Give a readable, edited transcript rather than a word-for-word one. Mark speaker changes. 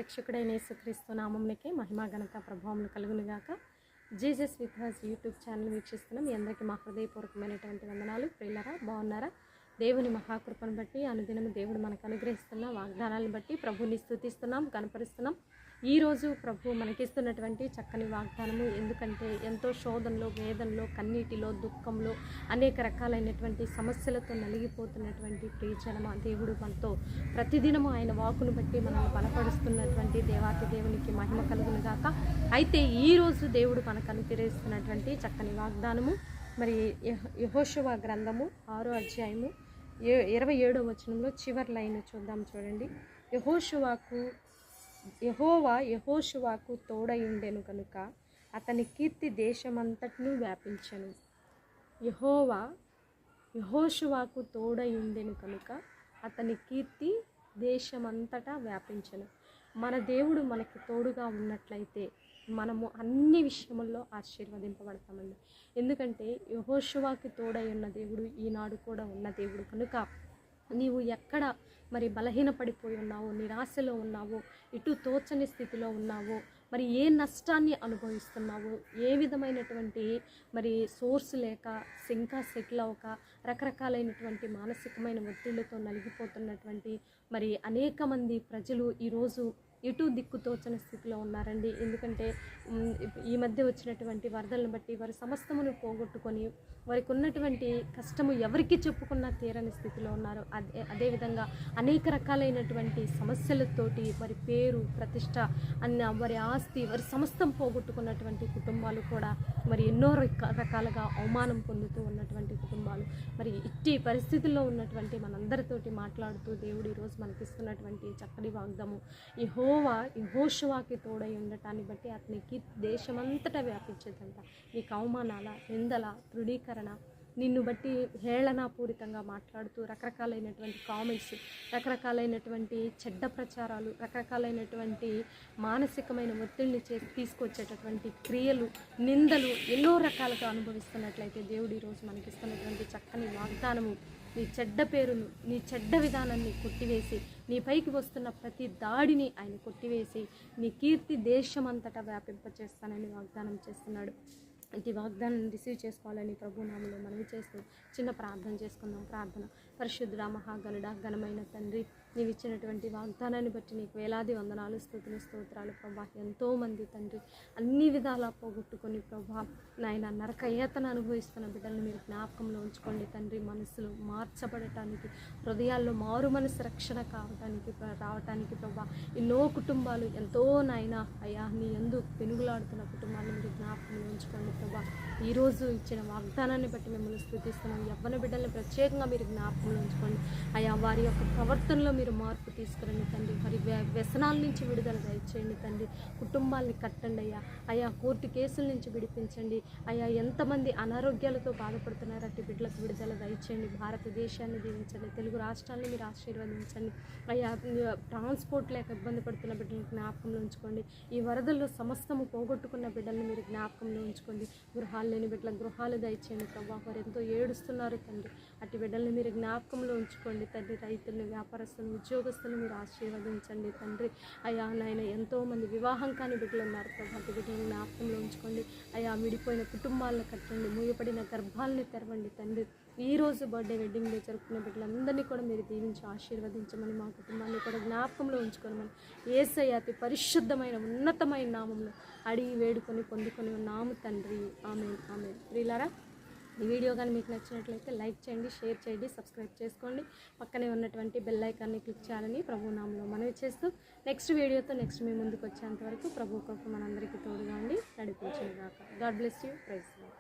Speaker 1: రక్షకుడైన యేసుక్రీస్తు నామమునకే మహిమ ఘనత ప్రభావములు కలుగునుగాక. Jesus with us YouTube channel వీక్షిస్తున్నాం. మీ అందరికీ మా హృదయపూర్వకమైనటువంటి వందనాలు. ప్రియులారా, బాగున్నారా? దేవుని మహాకృపను బట్టి అనుదినము దేవుడు మనకు అనుగ్రహిస్తున్న వాగ్దానాలను బట్టి ప్రభుని స్తుతిస్తున్నాం, కనపరుస్తున్నాం. ఈరోజు ప్రభు మనకిస్తున్నటువంటి చక్కని వాగ్దానము, ఎందుకంటే ఎంతో శోధనలో, వేదనలో, కన్నీటిలో, దుఃఖంలో, అనేక రకాలైనటువంటి సమస్యలతో నలిగిపోతున్నటువంటి ప్రియజనమ దేవుడు మనతో ప్రతిదినము ఆయన వాకును బట్టి మనల్ని బలపరుస్తున్నటువంటి దేవాతి దేవునికి మహిమ కలుగును గాక. అయితే ఈరోజు దేవుడు మనకు అనుగ్రహిస్తున్నటువంటి చక్కని వాగ్దానము, మరి యెహోషువ గ్రంథము 6వ అధ్యాయము 27వ వచనంలో చివరి లైన్ చూద్దాం. చూడండి. యెహోషువాకు తోడయుండెను కనుక అతని కీర్తి దేశమంతటిని వ్యాపించెను. యెహోషువాకు తోడయుండెను కనుక అతని కీర్తి దేశమంతటా వ్యాపించెను. మన దేవుడు మనకి తోడుగా ఉన్నట్లయితే మనము అన్ని విషయముల్లో ఆశీర్వదింపబడతామండి. ఎందుకంటే యెహోషువాకి తోడై ఉన్న దేవుడు ఈనాడు కూడా ఉన్న దేవుడు కనుక నీవు ఎక్కడ మరి బలహీనపడిపోయి ఉన్నావో, నిరాశలో ఉన్నావో, ఇటు తోచని స్థితిలో ఉన్నావో, మరి ఏ నష్టాన్ని అనుభవిస్తున్నావో, ఏ విధమైనటువంటి మరి సోర్స్ లేక, ఇంకా సెటిల్ అవ్వక, రకరకాలైనటువంటి మానసికమైన ఒత్తిళ్లతో నలిగిపోతున్నటువంటి మరి అనేక మంది ప్రజలు ఈరోజు ఇటు దిక్కు తోచని స్థితిలో ఉన్నారండి. ఎందుకంటే ఈ మధ్య వచ్చినటువంటి వరదలను బట్టి వారి సమస్తమును పోగొట్టుకొని వారికి ఉన్నటువంటి కష్టము ఎవరికి చెప్పుకున్నా తీరని స్థితిలో ఉన్నారు. అదేవిధంగా అనేక రకాలైనటువంటి సమస్యలతోటి వారి పేరు, ప్రతిష్ట, వారి ఆస్తి, వారి సమస్తం పోగొట్టుకున్నటువంటి కుటుంబాలు కూడా మరి ఎన్నో రకాలుగా అవమానం పొందుతూ ఉన్నటువంటి కుటుంబాలు. మరి ఇట్టి పరిస్థితుల్లో ఉన్నటువంటి మనందరితోటి మాట్లాడుతూ దేవుడు ఈరోజు మనకిస్తున్నటువంటి చక్కటి వాగ్దాము, యెహోషువాకి తోడై ఉండటాన్ని బట్టి అతనికి దేశమంతటా వ్యాపించేదంట. నీకు అవమానాల, నిందల, తృణీకరణ, నిన్ను బట్టి హేళనాపూరితంగా మాట్లాడుతూ రకరకాలైనటువంటి కామెంట్స్, రకరకాలైనటువంటి చెడ్డ ప్రచారాలు, రకరకాలైనటువంటి మానసికమైన ఒత్తిడిని తీసుకొచ్చేటటువంటి క్రియలు, నిందలు ఎన్నో రకాలుగా అనుభవిస్తున్నట్లయితే దేవుడు ఈరోజు మనకిస్తున్నటువంటి చక్కని వాగ్దానము, నీ చెడ్డ పేరును, నీ చెడ్డ విధానాన్ని కొట్టివేసి, నీ పైకి వస్తున్న ప్రతి దాడిని ఆయన కొట్టివేసి నీ కీర్తి దేశమంతటా వ్యాపింపచేస్తానని వాగ్దానం చేస్తున్నాడు. ఈ వాగ్దానాన్ని రిసీవ్ చేసుకోవాలని ప్రభు నామములో మనవి చేస్తూ చిన్న ప్రార్థన చేసుకుందాం. ప్రార్థన. పరిశుద్ధుడా, మహాగణుడ, ఘనమైన తండ్రి, నీవు ఇచ్చినటువంటి వాగ్దానాన్ని బట్టి నీకు వేలాది వందనాలు, స్తుతులు, స్తోత్రాలు ప్రభా. ఎంతోమంది తండ్రి అన్ని విధాలా పోగొట్టుకొని ప్రభా నాయన నరకయాతన అనుభవిస్తున్న బిడ్డలను మీరు జ్ఞాపకంలో ఉంచుకోండి తండ్రి. మనసులు మార్చబడటానికి, హృదయాల్లో మారు మనసు రక్షణ రావటానికి ప్రభా ఎన్నో కుటుంబాలు, ఎంతో నాయన అయ్యా నీ యందు పెనుగులాడుతున్న కుటుంబాలను మీరు జ్ఞాపకంలో ఉంచుకోండి ప్రభా. ఈరోజు ఇచ్చిన వాగ్దానాన్ని బట్టి మిమ్మల్ని స్తుతిస్తున్నాం. యవ్వన బిడ్డలను ప్రత్యేకంగా మీరు జ్ఞాపకంలో ఉంచుకోండి అయ్యా. వారి యొక్క ప్రవర్తనలో మీరు మార్పు తీసుకురండి తండ్రి. మరి వ్యసనాల నుంచి విడుదల దయచేయండి తండ్రి. కుటుంబాలని కట్టండి అయ్యా. కోర్టు కేసుల నుంచి విడిపించండి అయ్యా. ఎంతమంది అనారోగ్యాలతో బాధపడుతున్నారు, అట్టి బిడ్డలకు విడుదల దయచేయండి. భారతదేశాన్ని దీవించండి. తెలుగు రాష్ట్రాన్ని మీరు ఆశీర్వదించండి అయ్యా. ట్రాన్స్పోర్ట్ లేక ఇబ్బంది పడుతున్న బిడ్డలను జ్ఞాపకంలో ఉంచుకోండి. ఈ వరదల్లో సమస్తము పోగొట్టుకున్న బిడ్డలను మీరు జ్ఞాపకంలో ఉంచుకోండి. గృహాలు లేని బిడ్డల గృహాలు దయచేయండి ప్రభా. వారు ఎంతో ఏడుస్తున్నారు తండ్రి. అట్టి బిడ్డల్ని మీరు జ్ఞాపకంలో ఉంచుకోండి తండ్రి. రైతులను, వ్యాపారస్తులను, ఉద్యోగస్తులను మీరు ఆశీర్వదించండి తండ్రి. అయ్యా నాయన ఎంతోమంది వివాహం కాని బిడ్డలు ఉన్నారు ప్రభా. అట్టి బిడ్డలను జ్ఞాపకంలో ఉంచుకోండి అయ్యా. విడిపోయిన కుటుంబాలను కట్టండి. మూయపడిన గర్భాలని తెరవండి తండ్రి. ఈరోజు బర్త్డే, వెడ్డింగ్ డే జరుపుకునే బిడ్డలందరినీ కూడా మీరు దీవించి ఆశీర్వదించమని, మా కుటుంబాన్ని కూడా జ్ఞాపకంలో ఉంచుకోమని యేసయ్య అతి పరిశుద్ధమైన ఉన్నతమైన నామంలో అడిగి వేడుకొని పొందుకొని ఉన్నాము తండ్రి. ఆమేన్, ఆమేన్. ప్రియులారా, ఈ వీడియో కానీ మీకు నచ్చినట్లయితే లైక్ చేయండి, షేర్ చేయండి, సబ్స్క్రైబ్ చేసుకోండి. పక్కనే ఉన్నటువంటి బెల్ ఐకాన్ని క్లిక్ చేయాలని ప్రభు నామంలో మనవి చేస్తూ నెక్స్ట్ వీడియోతో మీ ముందుకు వచ్చేంత వరకు ప్రభు కృప మనందరికీ తోడుగా ఉండి నడిపించును గాక. God bless you. Praise lord.